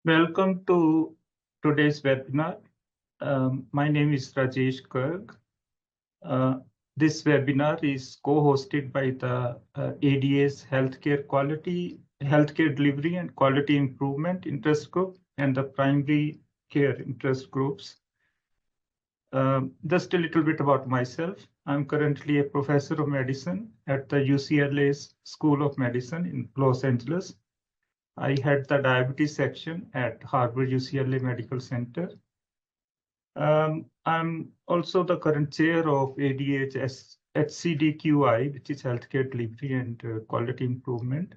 Welcome to today's webinar. My name is Rajesh Garg. This webinar is co-hosted by the ADA's Healthcare Delivery and Quality Improvement Interest Group and the Primary Care Interest Groups. Just a little bit about myself. I'm currently a professor of medicine at the UCLA's School of Medicine in Los Angeles. I head the diabetes section at Harvard UCLA Medical Center. I'm also the current chair of ADH's HCDQI, which is Healthcare Delivery and Quality Improvement.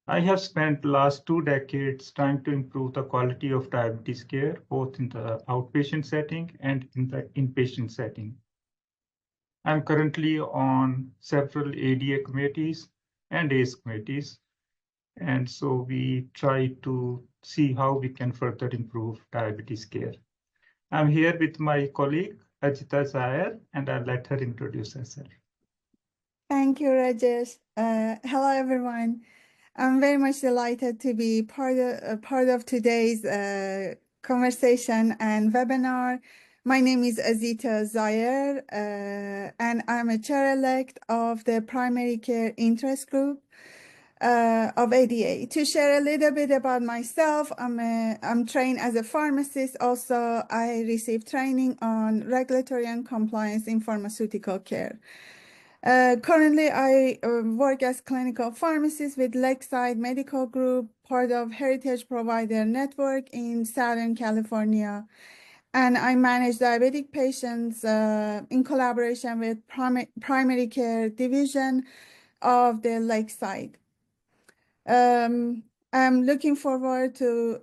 I have spent the last 2 decades trying to improve the quality of diabetes care, both in the outpatient setting and in the inpatient setting. I'm currently on several ADA committees and ACE committees. And so we try to see how we can further improve diabetes care. I'm here with my colleague, Ajita Zayer, and I'll let her introduce herself. Thank you, Rajesh. Hello, everyone. I'm very much delighted to be part of today's conversation and webinar. My name is Ajita Zayer, and I'm a chair-elect of the Primary Care Interest Group of ADA. To share a little bit about myself, I'm trained as a pharmacist. Also, I received training on regulatory and compliance in pharmaceutical care. Currently, I work as clinical pharmacist with Lakeside Medical Group, part of Heritage Provider Network in Southern California. And I manage diabetic patients in collaboration with primary care division of the Lakeside. I'm looking forward to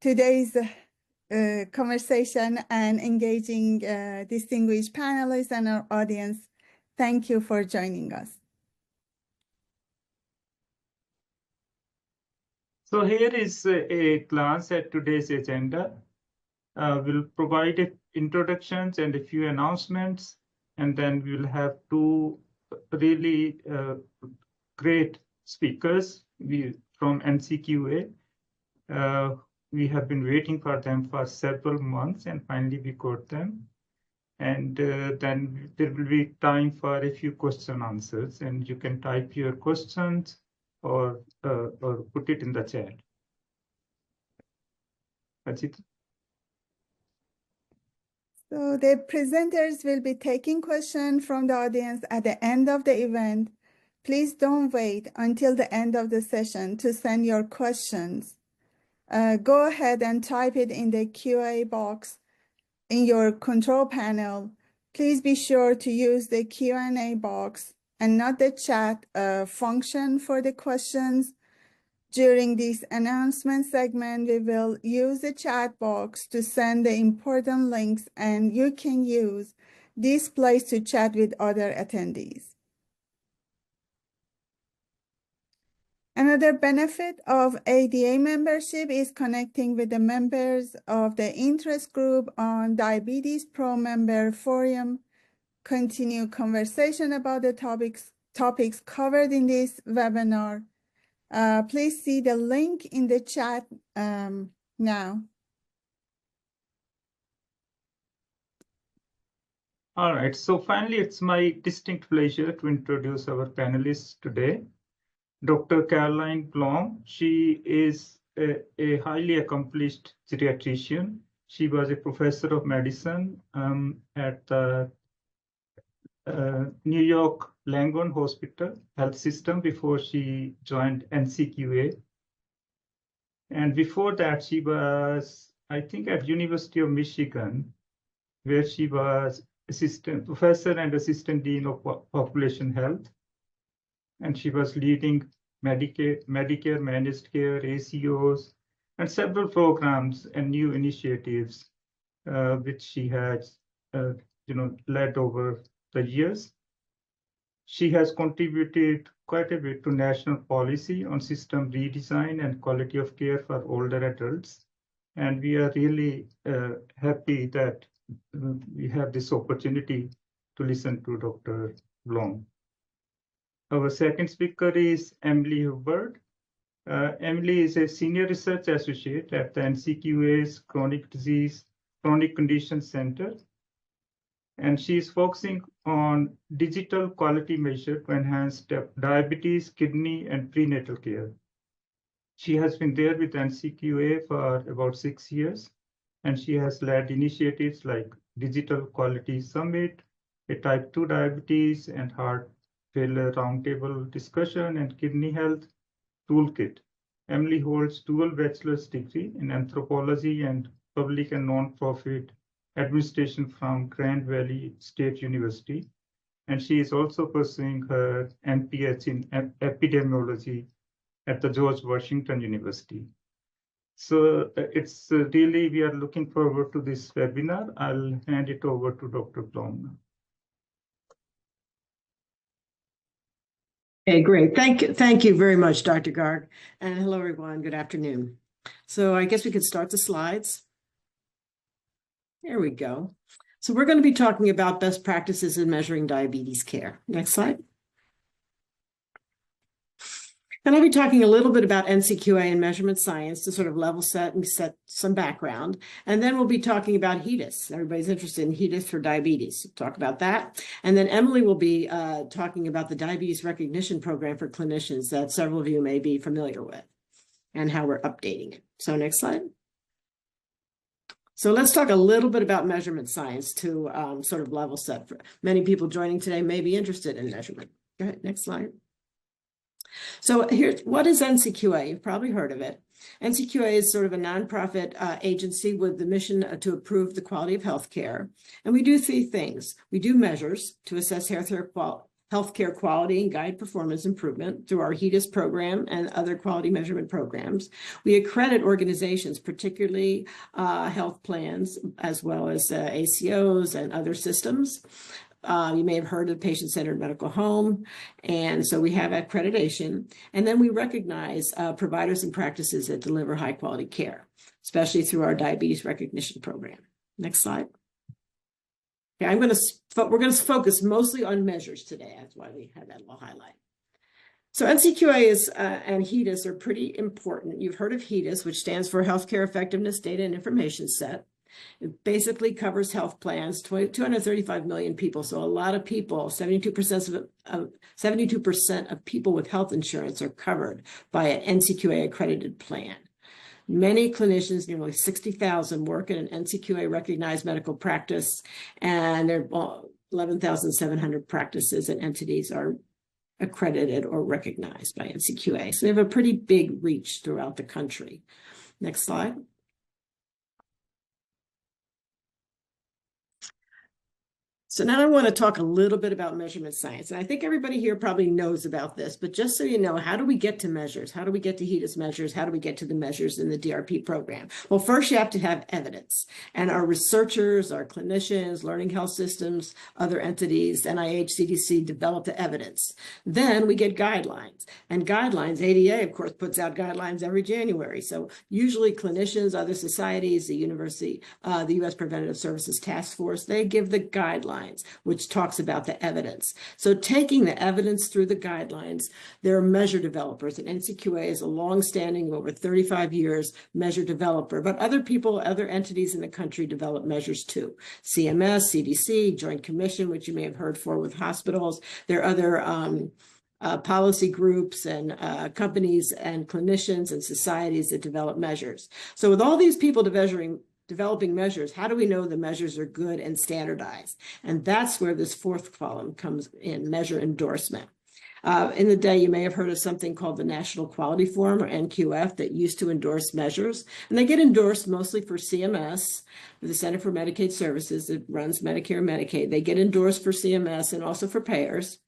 today's conversation and engaging distinguished panelists and our audience. Thank you for joining us. So here is a glance at today's agenda. We'll provide introductions and a few announcements, and then we'll have 2 really great speakers from NCQA. We have been waiting for them for several months, and finally we got them. And then there will be time for a few question and answers, and you can type your questions or put it in the chat. Ajita? So the presenters will be taking questions from the audience at the end of the event. Please don't wait until the end of the session to send your questions. Go ahead and type it in the QA box in your control panel. Please be sure to use the Q&A box and not the chat function for the questions. During this announcement segment, we will use the chat box to send the important links, and you can use this place to chat with other attendees. Another benefit of ADA membership is connecting with the members of the interest group on Diabetes Pro Member Forum, continue conversation about the topics covered in this webinar. Please see the link in the chat now. All right, so finally, it's my distinct pleasure to introduce our panelists today. Dr. Caroline Blom, she is a highly accomplished geriatrician. She was a professor of medicine at the New York Langone Hospital Health System before she joined NCQA. And before that, she was, I think, at University of Michigan, where she was professor and assistant dean of population health. And she was leading Medicare managed care, ACOs, and several programs and new initiatives, which she has, led over the years. She has contributed quite a bit to national policy on system redesign and quality of care for older adults. And we are really happy that we have this opportunity to listen to Dr. Blom. Our second speaker is Emily Hubbard. Emily is a senior research associate at the NCQA's Chronic Conditions Center. And she is focusing on digital quality measure to enhance diabetes, kidney, and prenatal care. She has been there with NCQA for about 6 years, and she has led initiatives like Digital Quality Summit, a type 2 diabetes and heart failure roundtable discussion, and kidney health toolkit. Emily holds dual bachelor's degree in anthropology and public and non-profit administration from Grand Valley State University. And she is also pursuing her MPH in epidemiology at the George Washington University. So it's really, we are looking forward to this webinar. I'll hand it over to Dr. Blom now. Okay, great. Thank you very much, Dr. Garg. And hello, everyone. Good afternoon. So I guess we could start the slides. There we go. So we're going to be talking about best practices in measuring diabetes care. Next slide. And I'll be talking a little bit about NCQA and measurement science to sort of level set and set some background. And then we'll be talking about HEDIS. Everybody's interested in HEDIS for diabetes. We'll talk about that. And then Emily will be talking about the Diabetes Recognition Program for clinicians that several of you may be familiar with and how we're updating it. So next slide. So let's talk a little bit about measurement science to sort of level set. For many people joining today may be interested in measurement. Go ahead, next slide. So here's, what is NCQA? You've probably heard of it. NCQA is sort of a nonprofit agency with the mission to improve the quality of healthcare. And we do 3 things. We do measures to assess healthcare quality and guide performance improvement through our HEDIS program and other quality measurement programs. We accredit organizations, particularly health plans, as well as ACOs and other systems. You may have heard of patient-centered medical home. And so we have accreditation. And then we recognize providers and practices that deliver high-quality care, especially through our Diabetes Recognition Program. Next slide. Okay, we're going to focus mostly on measures today. That's why we had that little highlight. So NCQA and HEDIS are pretty important. You've heard of HEDIS, which stands for Healthcare Effectiveness Data and Information Set. It basically covers health plans, 235 million people. So a lot of people, 72% of people with health insurance are covered by an NCQA accredited plan. Many clinicians, nearly 60,000, work in an NCQA recognized medical practice, and there are 11,700 practices and entities are accredited or recognized by NCQA. So we have a pretty big reach throughout the country. Next slide. So now I want to talk a little bit about measurement science. And I think everybody here probably knows about this, but just so you know, how do we get to measures? How do we get to HEDIS measures? How do we get to the measures in the DRP program? Well, first you have to have evidence. And our researchers, our clinicians, learning health systems, other entities, NIH, CDC develop the evidence. Then we get guidelines. And guidelines, ADA, of course, puts out guidelines every January. So usually clinicians, other societies, the university, the U.S. Preventative Services Task Force, they give the guidelines, which talks about the evidence. So taking the evidence through the guidelines, there are measure developers, and NCQA is a long-standing, over 35 years, measure developer. But other people, other entities in the country develop measures too. CMS, CDC, Joint Commission, which you may have heard for with hospitals. There are other policy groups and companies and clinicians and societies that develop measures. So with all these people developing measures, how do we know the measures are good and standardized? And that's where this 4th column comes in, measure endorsement. In the day, you may have heard of something called the National Quality Forum, or NQF, that used to endorse measures. And they get endorsed mostly for CMS, the Center for Medicaid Services that runs Medicare and Medicaid. They get endorsed for CMS and also for payers.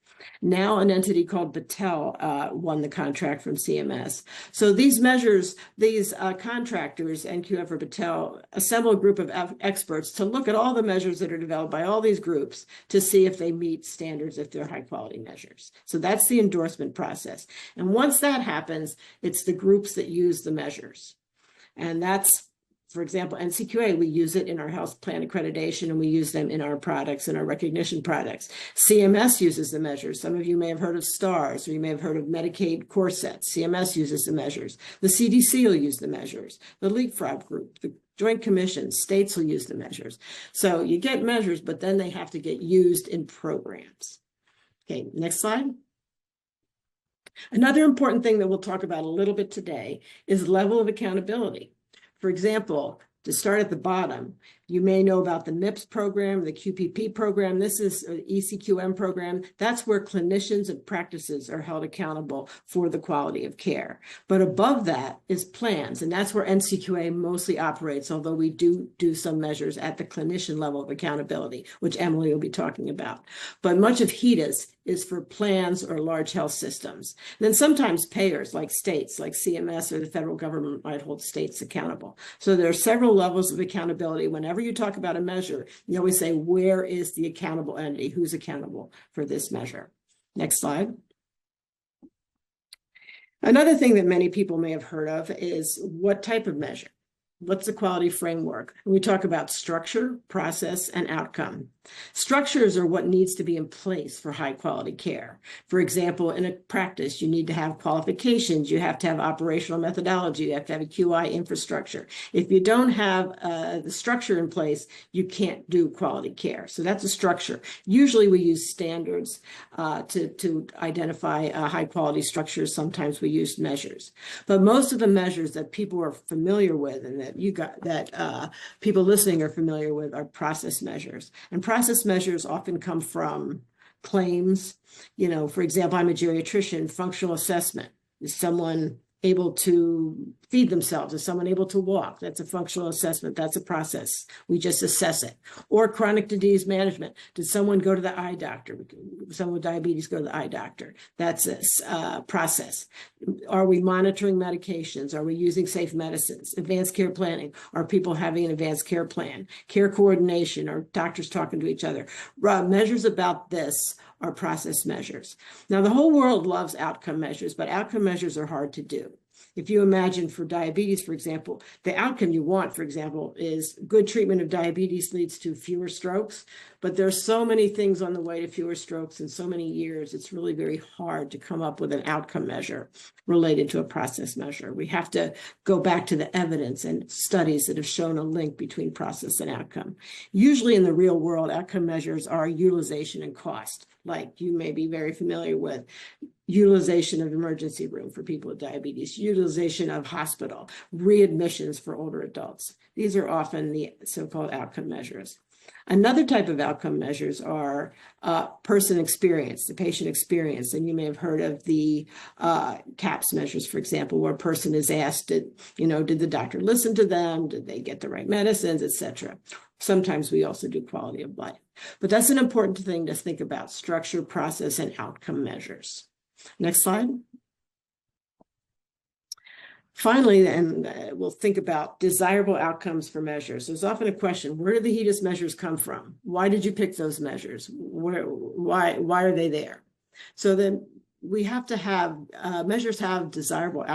Now an entity called Battelle won the contract from CMS. So these measures, these contractors, NQF or Battelle, assemble a group of experts to look at all the measures that are developed by all these groups to see if they meet standards, if they're high quality measures. So that's the endorsement process. And once that happens, it's the groups that use the measures. And that's For example, NCQA, we use it in our health plan accreditation, and we use them in our products and our recognition products. CMS uses the measures. Some of you may have heard of STARS, or you may have heard of Medicaid core sets. CMS uses the measures. The CDC will use the measures. The Leapfrog Group, the Joint Commission, states will use the measures. So you get measures, but then they have to get used in programs. Okay, next slide. Another important thing that we'll talk about a little bit today is level of accountability. For example, to start at the bottom, you may know about the MIPS program, the QPP program. This is an ECQM program. That's where clinicians and practices are held accountable for the quality of care. But above that is plans, and that's where NCQA mostly operates, although we do some measures at the clinician level of accountability, which Emily will be talking about. But much of HEDIS is for plans or large health systems. And then sometimes payers like states, like CMS or the federal government might hold states accountable. So there are several levels of accountability. Whenever you talk about a measure, you always say, where is the accountable entity? Who's accountable for this measure? Next slide. Another thing that many people may have heard of is what type of measure? What's the quality framework? We talk about structure, process, and outcome. Structures are what needs to be in place for high quality care. For example, in a practice, you need to have qualifications, you have to have operational methodology, you have to have a QI infrastructure. If you don't have the structure in place, you can't do quality care. So that's a structure. Usually we use standards to identify high quality structures. Sometimes we use measures. But most of the measures that people are familiar with and that people listening are familiar with are process measures. And process measures often come from claims. You know, for example, I'm a geriatrician, functional assessment. Is someone able to feed themselves? Is someone able to walk? That's a functional assessment. That's a process. We just assess it. Or chronic disease management. Did someone go to the eye doctor? Someone with diabetes go to the eye doctor. That's a process. Are we monitoring medications? Are we using safe medicines? Advanced care planning. Are people having an advanced care plan? Care coordination. Are doctors talking to each other? Measures about this are process measures. Now, the whole world loves outcome measures, but outcome measures are hard to do. If you imagine for diabetes, for example, the outcome you want, for example, is good treatment of diabetes leads to fewer strokes, but there's so many things on the way to fewer strokes in so many years, it's really very hard to come up with an outcome measure related to a process measure. We have to go back to the evidence and studies that have shown a link between process and outcome. Usually in the real world, outcome measures are utilization and cost, like you may be very familiar with. Utilization of emergency room for people with diabetes, utilization of hospital, readmissions for older adults. These are often the so-called outcome measures. Another type of outcome measures are person experience, the patient experience. And you may have heard of the CAPS measures, for example, where a person is asked, did the doctor listen to them? Did they get the right medicines, etc. Sometimes we also do quality of life. But that's an important thing to think about: structure, process, and outcome measures. Next slide. Finally, and we'll think about desirable outcomes for measures. There's often a question: where do the HEDIS measures come from? Why did you pick those measures? Why are they there? So then we have to have measures have desirable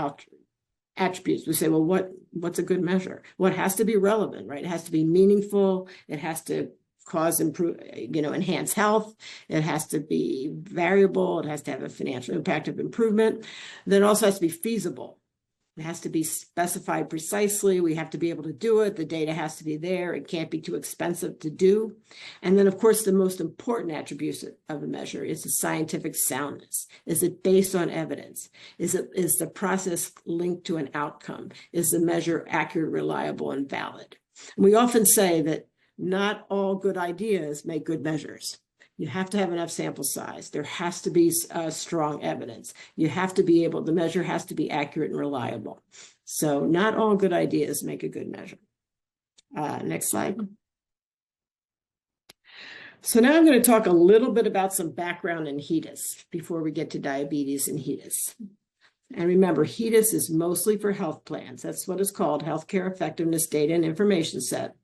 attributes. We say, well, what's a good measure? Well, it has to be relevant, right? It has to be meaningful. It has to enhance health. It has to be variable. It has to have a financial impact of improvement. Then it also has to be feasible. It has to be specified precisely. We have to be able to do it. The data has to be there. It can't be too expensive to do. And then, of course, the most important attribute of a measure is the scientific soundness. Is it based on evidence? Is the process linked to an outcome? Is the measure accurate, reliable, and valid? And we often say that not all good ideas make good measures. You have to have enough sample size. There has to be strong evidence. You have to be able, the measure has to be accurate and reliable. So not all good ideas make a good measure. Next slide. So now I'm going to talk a little bit about some background in HEDIS before we get to diabetes and HEDIS. And remember, HEDIS is mostly for health plans. That's what it's called, Healthcare Effectiveness Data and Information Set.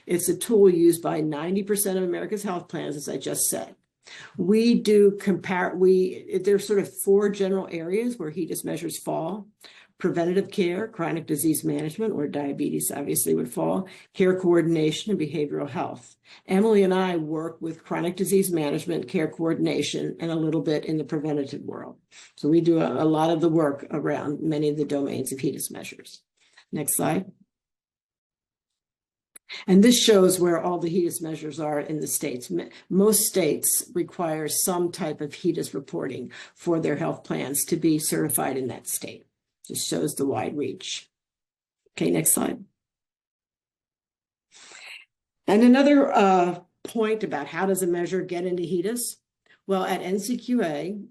It's a tool used by 90% of America's health plans, as I just said. There's sort of 4 general areas where HEDIS measures fall: preventative care, chronic disease management, where diabetes obviously would fall, care coordination, and behavioral health. Emily and I work with chronic disease management, care coordination, and a little bit in the preventative world. So we do a lot of the work around many of the domains of HEDIS measures. Next slide. And this shows where all the HEDIS measures are in the states. Most states require some type of HEDIS reporting for their health plans to be certified in that state. Just shows the wide reach. Okay, next slide. And another point about how does a measure get into HEDIS? Well, at NCQA,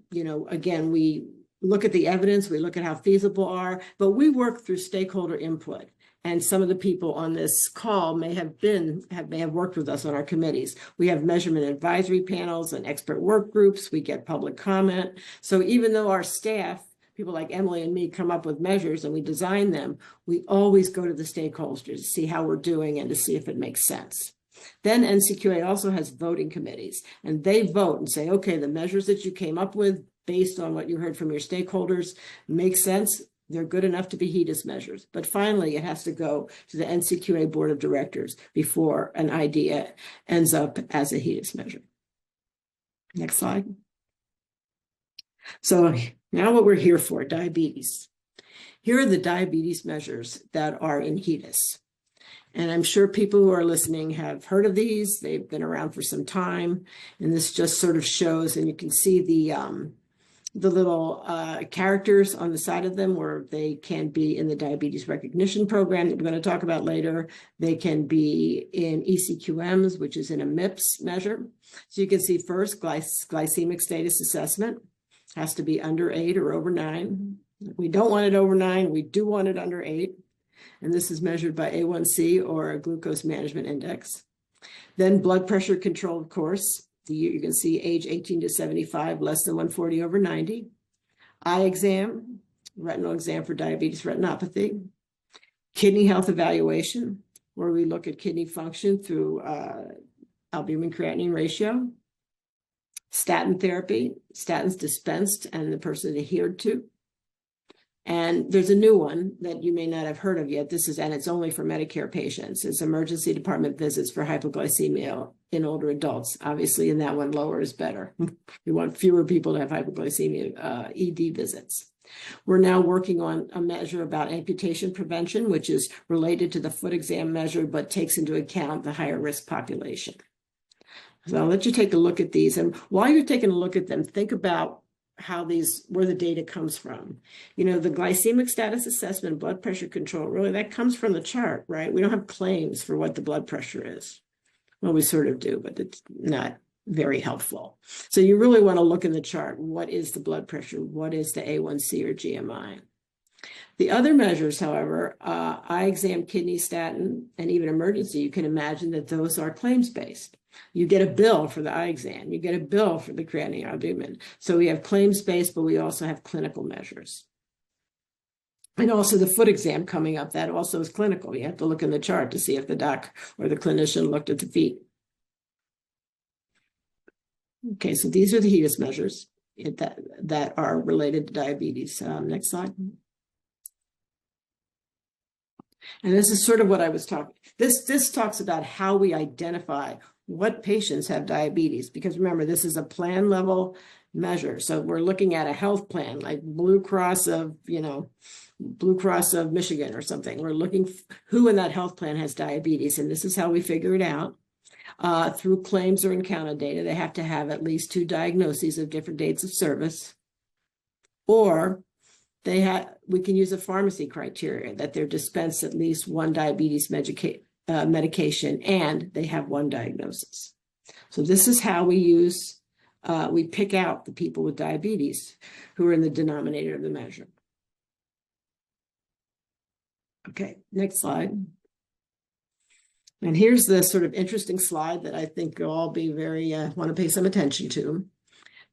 again, we look at the evidence, we look at how feasible are, but we work through stakeholder input. And some of the people on this call may have worked with us on our committees. We have measurement advisory panels and expert work groups. We get public comment. So even though our staff, people like Emily and me, come up with measures and we design them, we always go to the stakeholders to see how we're doing and to see if it makes sense. Then NCQA also has voting committees, and they vote and say, okay, the measures that you came up with based on what you heard from your stakeholders make sense. They're good enough to be HEDIS measures. But finally, it has to go to the NCQA Board of Directors before an idea ends up as a HEDIS measure. Next slide. So now what we're here for, diabetes. Here are the diabetes measures that are in HEDIS. And I'm sure people who are listening have heard of these. They've been around for some time. And this just sort of shows, and you can see the little characters on the side of them where they can be in the Diabetes Recognition Program that we're going to talk about later. They can be in ECQMs, which is in a MIPS measure. So you can see first, glycemic status assessment has to be under 8 or over 9. We don't want it over 9. We do want it under 8. And this is measured by A1C or a glucose management index. Then blood pressure control, of course. You can see age 18 to 75, less than 140 over 90. Eye exam, retinal exam for diabetes retinopathy. Kidney health evaluation, where we look at kidney function through albumin-creatinine ratio. Statin therapy, statins dispensed and the person adhered to. And there's a new one that you may not have heard of yet. And it's only for Medicare patients. It's emergency department visits for hypoglycemia in older adults. Obviously, in that one, lower is better. We want fewer people to have hypoglycemia ED visits. We're now working on a measure about amputation prevention, which is related to the foot exam measure, but takes into account the higher risk population. So I'll let you take a look at these. And while you're taking a look at them, think about where the data comes from. The glycemic status assessment, blood pressure control, really that comes from the chart, right? We don't have claims for what the blood pressure is. Well, we sort of do, but it's not very helpful. So you really want to look in the chart. What is the blood pressure? What is the A1C or GMI? The other measures, however, eye exam, kidney statin, and even emergency, you can imagine that those are claims-based. You get a bill for the eye exam. You get a bill for the creatinine albumin. So we have claims-based, but we also have clinical measures. And also the foot exam coming up, that also is clinical. You have to look in the chart to see if the doc or the clinician looked at the feet. Okay, so these are the HEDIS measures that are related to diabetes. Next slide. And this is sort of what I was talking. This talks about how we identify what patients have diabetes, because remember, this is a plan level measure. So we're looking at a health plan like Blue Cross of Michigan or something. We're looking who in that health plan has diabetes, and this is how we figure it out. Through claims or encounter data, they have to have at least 2 diagnoses of different dates of service, or we can use a pharmacy criteria that they're dispensed at least 1 diabetes medication and they have 1 diagnosis. So this is how we pick out the people with diabetes who are in the denominator of the measure. Okay, next slide. And here's the sort of interesting slide that I think you'll all be want to pay some attention to.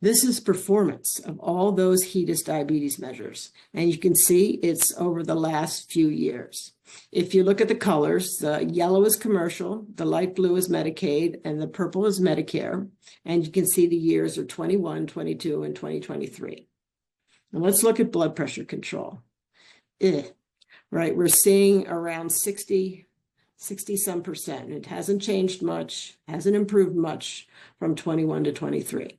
This is performance of all those HEDIS diabetes measures. And you can see it's over the last few years. If you look at the colors, the yellow is commercial, the light blue is Medicaid, and the purple is Medicare. And you can see the years are 21, 22, and 2023. And let's look at blood pressure control. right? We're seeing around 60 some percent. It hasn't changed much, hasn't improved much from 21 to 23.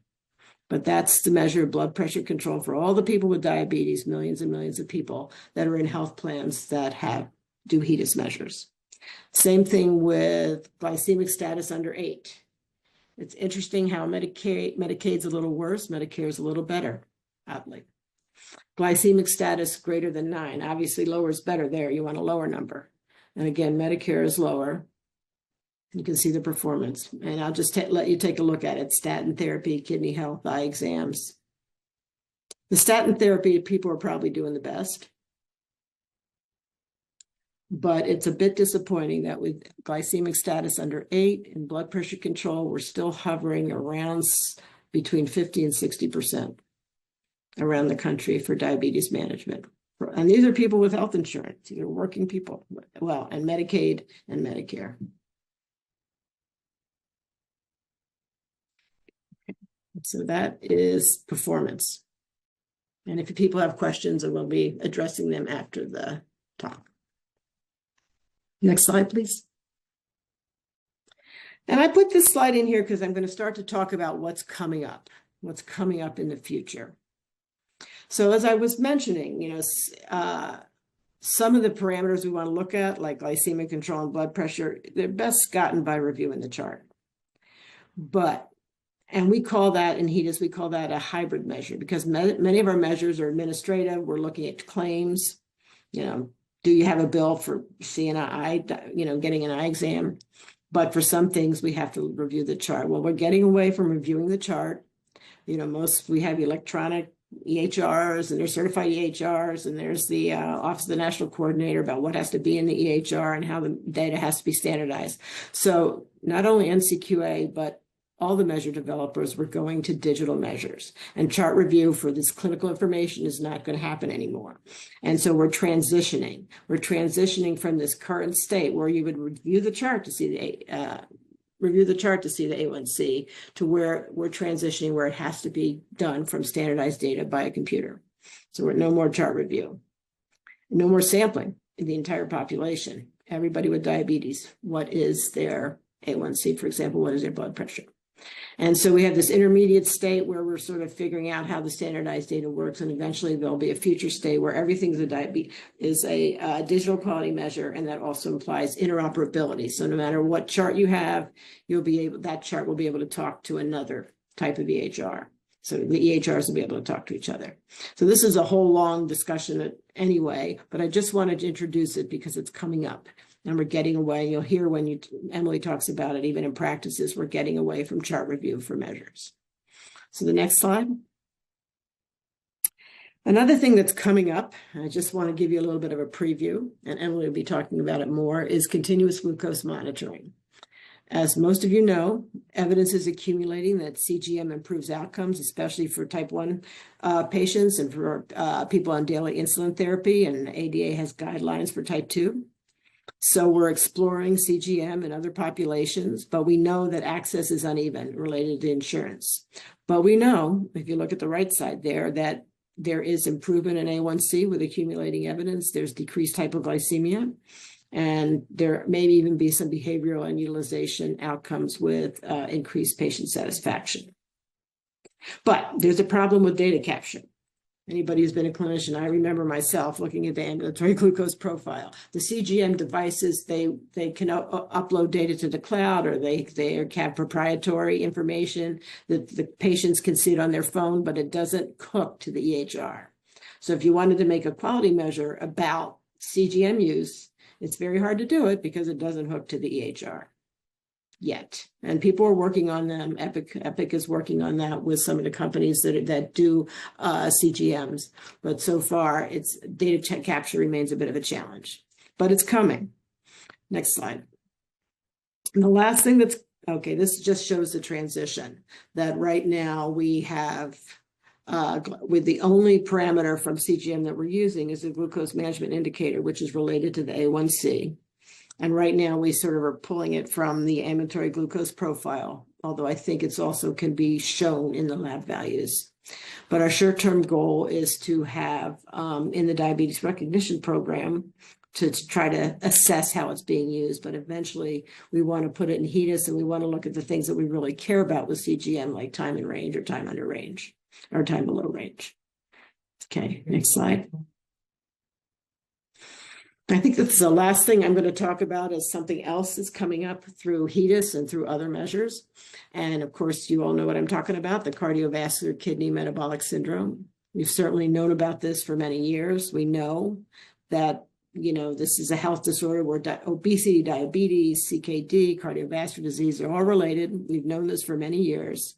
But that's the measure of blood pressure control for all the people with diabetes, millions and millions of people that are in health plans that do HEDIS measures. Same thing with glycemic status under 8. It's interesting how Medicaid's a little worse, Medicare is a little better, oddly. Glycemic status greater than 9, obviously lower is better there. You want a lower number. And again, Medicare is lower. You can see the performance. And I'll just let you take a look at it. Statin therapy, kidney health, eye exams. The statin therapy people are probably doing the best. But it's a bit disappointing that with glycemic status under 8 and blood pressure control, we're still hovering around between 50 and 60% around the country for diabetes management. And these are people with health insurance, these are working people, well, and Medicaid and Medicare. So that is performance. And if people have questions, I will be addressing them after the talk. Next slide, please. And I put this slide in here because I'm going to start to talk about what's coming up in the future. So as I was mentioning, some of the parameters we want to look at, like glycemic control and blood pressure, they're best gotten by reviewing the chart. And we call that in HEDIS, we call that a hybrid measure because many of our measures are administrative. We're looking at claims, do you have a bill for seeing an eye, getting an eye exam? But for some things, we have to review the chart. Well, we're getting away from reviewing the chart. We have electronic EHRs and there's certified EHRs and there's the Office of the National Coordinator about what has to be in the EHR and how the data has to be standardized. So not only NCQA, but all the measure developers were going to digital measures, and chart review for this clinical information is not going to happen anymore. And so we're transitioning from this current state where you would review the chart to see the A1C to where we're transitioning where it has to be done from standardized data by a computer. So we're no more chart review, no more sampling in the entire population. Everybody with diabetes, what is their A1C, for example, what is their blood pressure? And so we have this intermediate state where we're sort of figuring out how the standardized data works, and eventually there'll be a future state where everything's a digital quality measure, and that also implies interoperability. So no matter what chart you have, that chart will be able to talk to another type of EHR. So the EHRs will be able to talk to each other. So this is a whole long discussion anyway, but I just wanted to introduce it because it's coming up. And we're getting away, you'll hear when Emily talks about it, even in practices, we're getting away from chart review for measures. So the next slide. Another thing that's coming up, I just want to give you a little bit of a preview, and Emily will be talking about it more, is continuous glucose monitoring. As most of you know, evidence is accumulating that CGM improves outcomes, especially for type 1 patients and for people on daily insulin therapy, and ADA has guidelines for type 2. So we're exploring CGM in other populations, but we know that access is uneven related to insurance. But we know, if you look at the right side there, that there is improvement in A1C with accumulating evidence. There's decreased hypoglycemia, and there may even be some behavioral and utilization outcomes with increased patient satisfaction. But there's a problem with data capture. Anybody who's been a clinician, I remember myself looking at the ambulatory glucose profile. The CGM devices, they can upload data to the cloud, or they have proprietary information that the patients can see it on their phone, but it doesn't hook to the EHR. So if you wanted to make a quality measure about CGM use, it's very hard to do it because it doesn't hook to the EHR yet. And people are working on them. Epic is working on that with some of the companies that do CGMs. But so far, it's data capture remains a bit of a challenge, but it's coming. Next slide. And the last thing this just shows the transition that right now we have with the only parameter from CGM that we're using is the glucose management indicator, which is related to the A1C. And right now we sort of are pulling it from the ambulatory glucose profile although I think it's also can be shown in the lab values. But our short-term goal is to have in the Diabetes Recognition Program to try to assess how it's being used. But eventually we want to put it in HEDIS, and we want to look at the things that we really care about with CGM, like time in range or time under range or time below range. Okay, next slide. I think that's the last thing I'm going to talk about is something else that's coming up through HEDIS and through other measures. And of course, you all know what I'm talking about, the cardiovascular kidney metabolic syndrome. We've certainly known about this for many years. We know that, this is a health disorder where obesity, diabetes, CKD, cardiovascular disease are all related. We've known this for many years.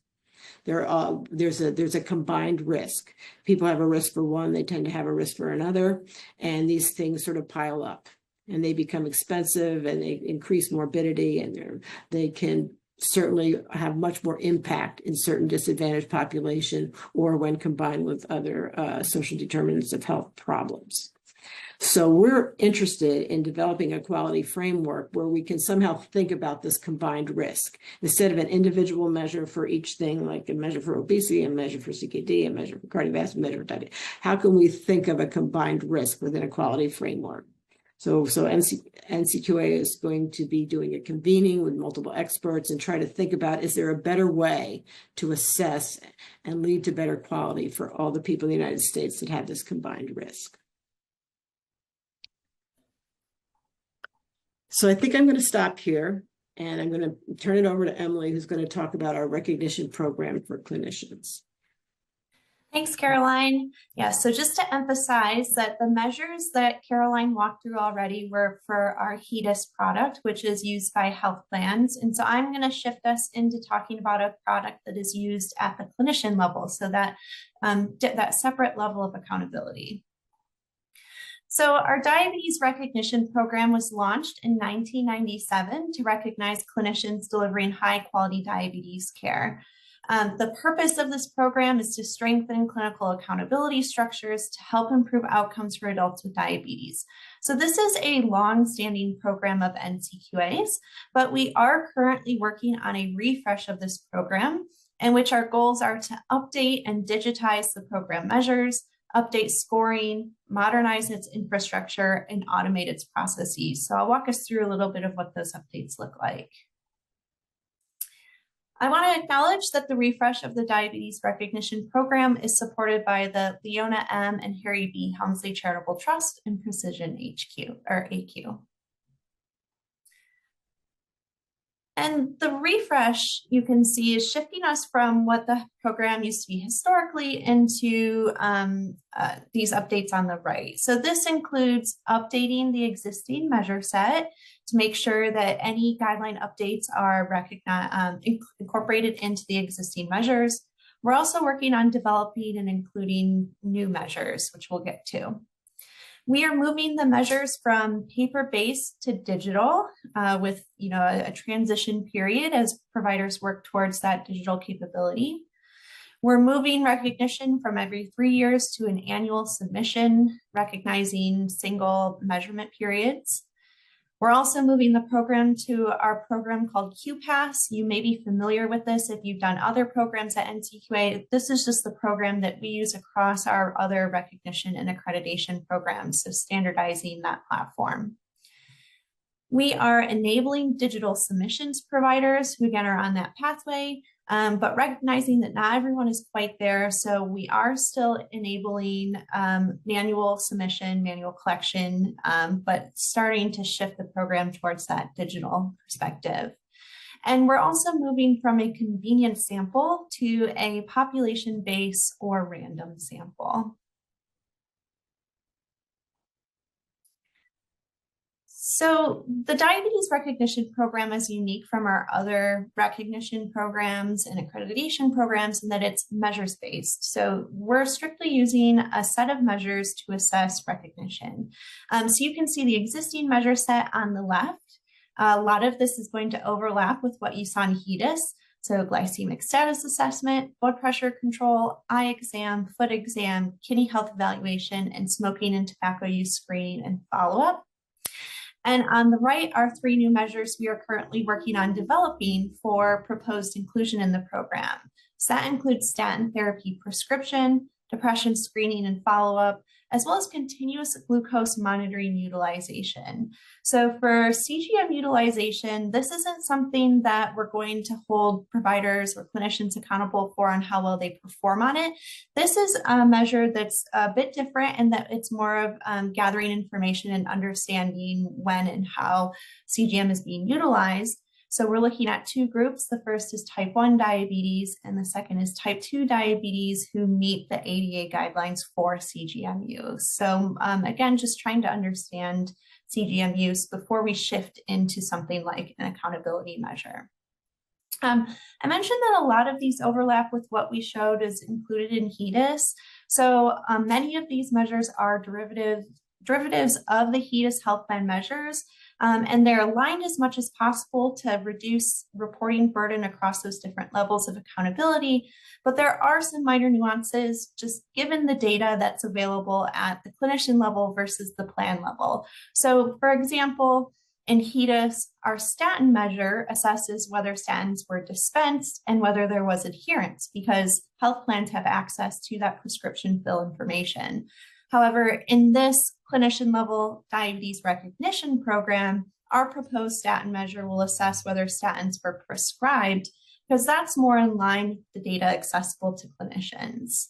There's a combined risk. People have a risk for one, they tend to have a risk for another, and these things sort of pile up and they become expensive and they increase morbidity, and they can certainly have much more impact in certain disadvantaged population or when combined with other social determinants of health problems. So we're interested in developing a quality framework where we can somehow think about this combined risk instead of an individual measure for each thing, like a measure for obesity, a measure for CKD, a measure for cardiovascular, a measure for diabetes. How can we think of a combined risk within a quality framework? So NCQA is going to be doing a convening with multiple experts and try to think about, is there a better way to assess and lead to better quality for all the people in the United States that have this combined risk? So I think I'm going to stop here, and I'm going to turn it over to Emily, who's going to talk about our recognition program for clinicians. Thanks, Caroline. Yeah, so just to emphasize that the measures that Caroline walked through already were for our HEDIS product, which is used by health plans. And so I'm going to shift us into talking about a product that is used at the clinician level, so that that separate level of accountability. So our Diabetes Recognition Program was launched in 1997 to recognize clinicians delivering high-quality diabetes care. The purpose of this program is to strengthen clinical accountability structures to help improve outcomes for adults with diabetes. So this is a long-standing program of NCQAs, but we are currently working on a refresh of this program, in which our goals are to update and digitize the program measures, update scoring, modernize its infrastructure, and automate its processes. So I'll walk us through a little bit of what those updates look like. I want to acknowledge that the refresh of the Diabetes Recognition Program is supported by the Leona M. and Harry B. Helmsley Charitable Trust and Precision AQ. And the refresh, you can see, is shifting us from what the program used to be historically into these updates on the right. So this includes updating the existing measure set to make sure that any guideline updates are incorporated into the existing measures. We're also working on developing and including new measures, which we'll get to. We are moving the measures from paper-based to digital with a transition period as providers work towards that digital capability. We're moving recognition from every 3 years to an annual submission, recognizing single measurement periods. We're also moving the program to our program called QPass. You may be familiar with this if you've done other programs at NCQA. This is just the program that we use across our other recognition and accreditation programs, so standardizing that platform. We are enabling digital submissions providers who, again, are on that pathway, but recognizing that not everyone is quite there. So we are still enabling manual submission, manual collection, but starting to shift the program towards that digital perspective. And we're also moving from a convenience sample to a population base or random sample. So the Diabetes Recognition Program is unique from our other recognition programs and accreditation programs in that it's measures-based. So we're strictly using a set of measures to assess recognition. So you can see the existing measure set on the left. A lot of this is going to overlap with what you saw in HEDIS. So glycemic status assessment, blood pressure control, eye exam, foot exam, kidney health evaluation, and smoking and tobacco use screening and follow-up. And on the right are 3 new measures we are currently working on developing for proposed inclusion in the program. So that includes statin therapy prescription, depression screening and follow-up, as well as continuous glucose monitoring utilization. So for CGM utilization, this isn't something that we're going to hold providers or clinicians accountable for on how well they perform on it. This is a measure that's a bit different in that it's more of gathering information and understanding when and how CGM is being utilized. So we're looking at 2 groups. The first is type 1 diabetes, and the second is type 2 diabetes who meet the ADA guidelines for CGM use. So again, just trying to understand CGM use before we shift into something like an accountability measure. I mentioned that a lot of these overlap with what we showed is included in HEDIS. So many of these measures are derivatives of the HEDIS health plan measures. And they're aligned as much as possible to reduce reporting burden across those different levels of accountability. But there are some minor nuances just given the data that's available at the clinician level versus the plan level. So for example, in HEDIS, our statin measure assesses whether statins were dispensed and whether there was adherence because health plans have access to that prescription fill information. However, in this clinician level diabetes recognition program, our proposed statin measure will assess whether statins were prescribed because that's more in line with the data accessible to clinicians.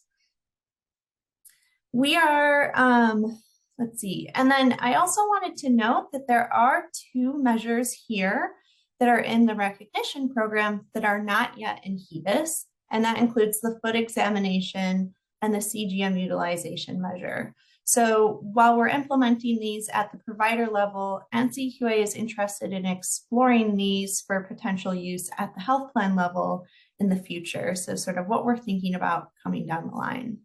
We are, let's see, and then I also wanted to note that there are 2 measures here that are in the recognition program that are not yet in HEDIS, and that includes the foot examination and the CGM utilization measure. So while we're implementing these at the provider level, NCQA is interested in exploring these for potential use at the health plan level in the future. So sort of what we're thinking about coming down the line.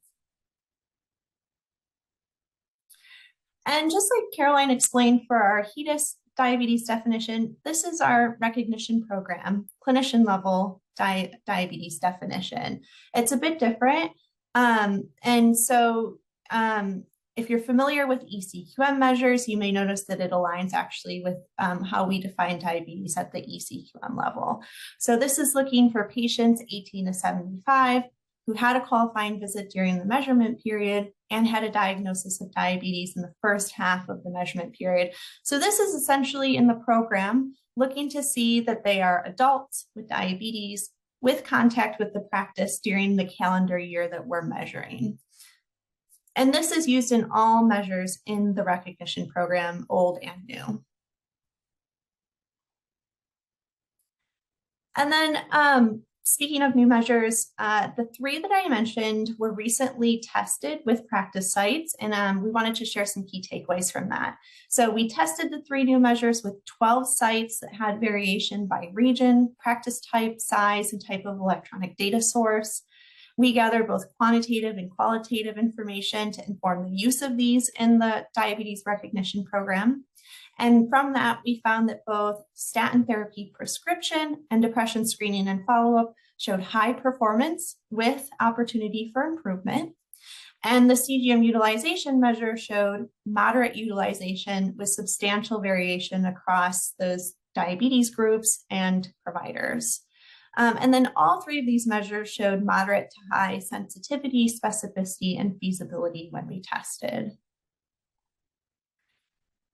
And just like Caroline explained for our HEDIS diabetes definition, this is our recognition program, clinician level diabetes definition. It's a bit different. And so if you're familiar with ECQM measures, you may notice that it aligns actually with how we define diabetes at the ECQM level. So this is looking for patients 18 to 75 who had a qualifying visit during the measurement period and had a diagnosis of diabetes in the first half of the measurement period. So this is essentially in the program looking to see that they are adults with diabetes with contact with the practice during the calendar year that we're measuring. And this is used in all measures in the recognition program, old and new. And then speaking of new measures, the 3 that I mentioned were recently tested with practice sites, and we wanted to share some key takeaways from that. So we tested the 3 new measures with 12 sites that had variation by region, practice type, size, and type of electronic data source. We gathered both quantitative and qualitative information to inform the use of these in the diabetes recognition program. And from that, we found that both statin therapy prescription and depression screening and follow-up showed high performance with opportunity for improvement. And the CGM utilization measure showed moderate utilization with substantial variation across those diabetes groups and providers. And then all 3 of these measures showed moderate to high sensitivity, specificity, and feasibility when we tested.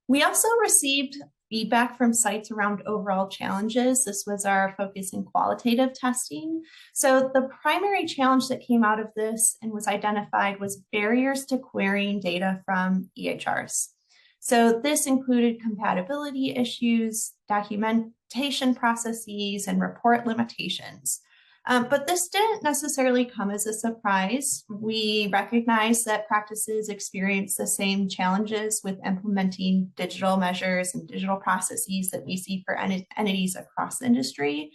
We also received feedback from sites around overall challenges. This was our focus in qualitative testing. So the primary challenge that came out of this and was identified was barriers to querying data from EHRs. So this included compatibility issues, documentation processes, and report limitations. But this didn't necessarily come as a surprise. We recognize that practices experience the same challenges with implementing digital measures and digital processes that we see for entities across the industry.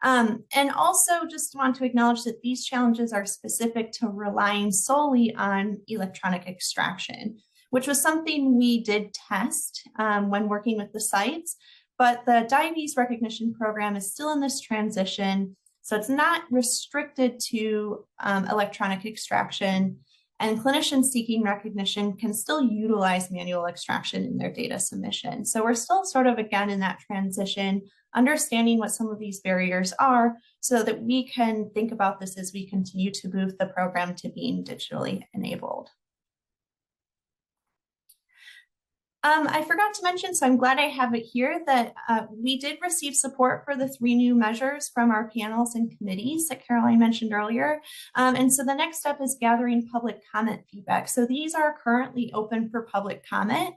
And also just want to acknowledge that these challenges are specific to relying solely on electronic extraction, which was something we did test when working with the sites, but the diabetes recognition program is still in this transition. So it's not restricted to electronic extraction. And clinicians seeking recognition can still utilize manual extraction in their data submission. So we're still sort of, again, in that transition, understanding what some of these barriers are so that we can think about this as we continue to move the program to being digitally enabled. I forgot to mention, so I'm glad I have it here, that we did receive support for the 3 new measures from our panels and committees that Caroline mentioned earlier. And so the next step is gathering public comment feedback. So these are currently open for public comment.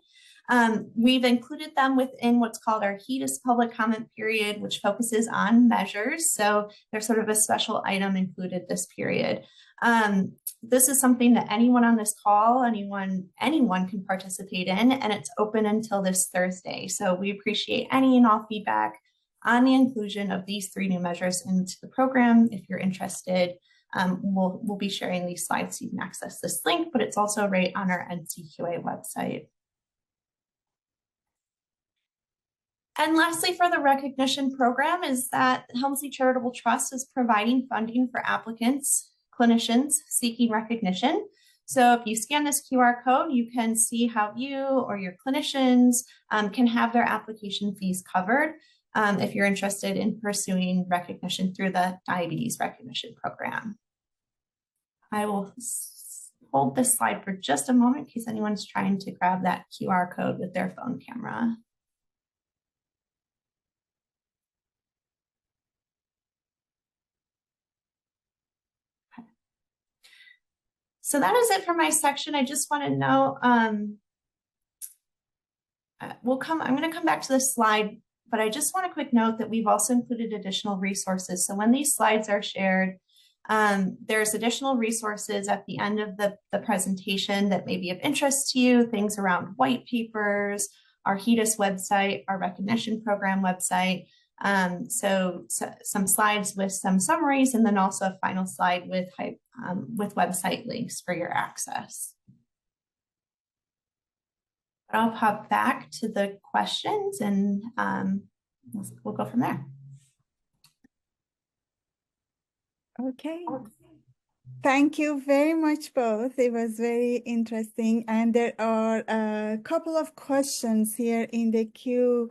We've included them within what's called our HEDIS public comment period, which focuses on measures. So there's sort of a special item included this period. This is something that anyone on this call, anyone can participate in, and it's open until this Thursday. So we appreciate any and all feedback on the inclusion of these 3 new measures into the program. If you're interested, we'll be sharing these slides so you can access this link, but it's also right on our NCQA website. And lastly, for the recognition program is that Helmsley Charitable Trust is providing funding for applicants, clinicians seeking recognition. So if you scan this QR code, you can see how you or your clinicians can have their application fees covered if you're interested in pursuing recognition through the Diabetes Recognition Program. I will hold this slide for just a moment in case anyone's trying to grab that QR code with their phone camera. So that is it for my section. I just want to know, I'm going to come back to this slide, but I just want a quick note that we've also included additional resources. So when these slides are shared, there's additional resources at the end of the presentation that may be of interest to you, things around white papers, our HEDIS website, our recognition program website. So some slides with some summaries, and then also a final slide with website links for your access. But I'll pop back to the questions and we'll go from there. Okay. Thank you very much both. It was very interesting. And there are a couple of questions here in the Q&A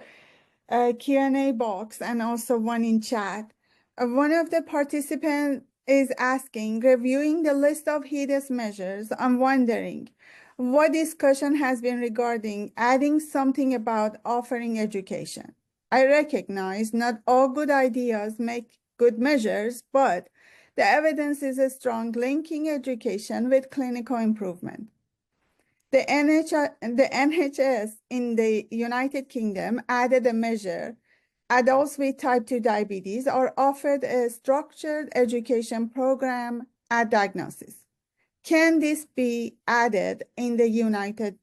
box and also one in chat. One of the participants is asking, reviewing the list of HEDIS measures, I'm wondering what discussion has been regarding adding something about offering education. I recognize not all good ideas make good measures, but the evidence is a strong linking education with clinical improvement. The NHS in the United Kingdom added a measure. Adults with type 2 diabetes are offered a structured education program at diagnosis. Can this be added in the United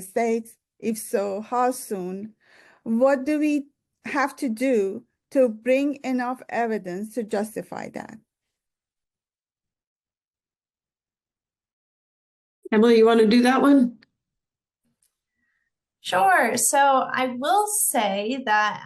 States? If so, how soon? What do we have to do to bring enough evidence to justify that? Emily, you want to do that one? Sure. So I will say that,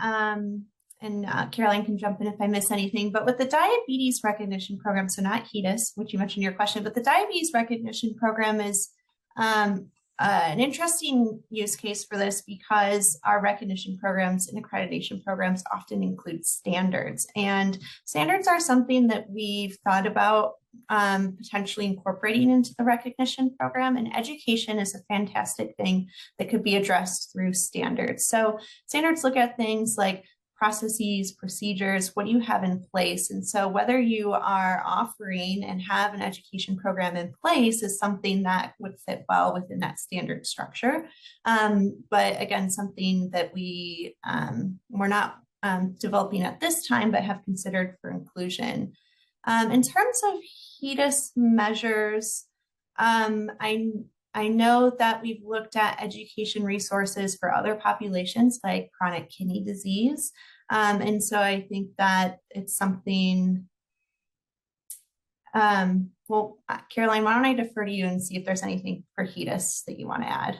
and Caroline can jump in if I miss anything, but with the Diabetes Recognition Program, so not HEDIS, which you mentioned in your question, but the Diabetes Recognition Program is an interesting use case for this because our recognition programs and accreditation programs often include standards. And standards are something that we've thought about potentially incorporating into the recognition program, and education is a fantastic thing that could be addressed through standards. So standards look at things like processes, procedures, what do you have in place? And so whether you are offering and have an education program in place is something that would fit well within that standard structure. But again, something that we're not developing at this time, but have considered for inclusion. In terms of HEDIS measures, I know that we've looked at education resources for other populations like chronic kidney disease. And so I think that it's something, well, Caroline, why don't I defer to you and see if there's anything for HEDIS that you want to add?